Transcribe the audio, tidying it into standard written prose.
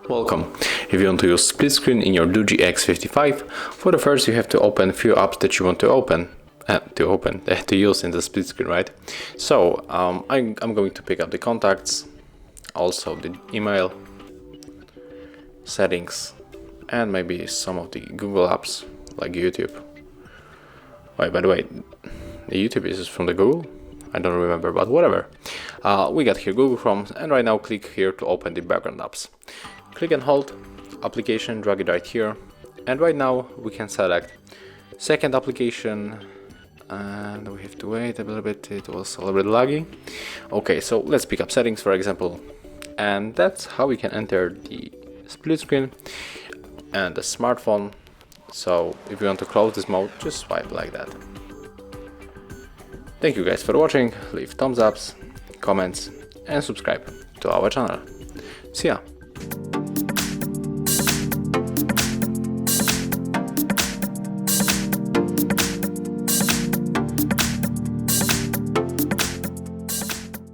Welcome. If you want to use split screen in your DOOGEE X55, for the first you have to open a few apps that you want to use in the split screen, right? So I'm going to pick up the contacts, also the email, settings, and maybe some of the Google apps like YouTube. Wait, by the way, the YouTube is from the Google? I don't remember, but whatever. We got here Google Chrome, and right now click here to open the background apps. Click and hold application, drag it right here, and right now we can select second application, and we have to wait a little bit, it was a little bit laggy. Okay, so let's pick up settings, for example, and that's how we can enter the split screen and the smartphone. So if you want to close this mode, just swipe like that. Thank you guys for watching, leave thumbs ups, comments, and subscribe to our channel. See ya!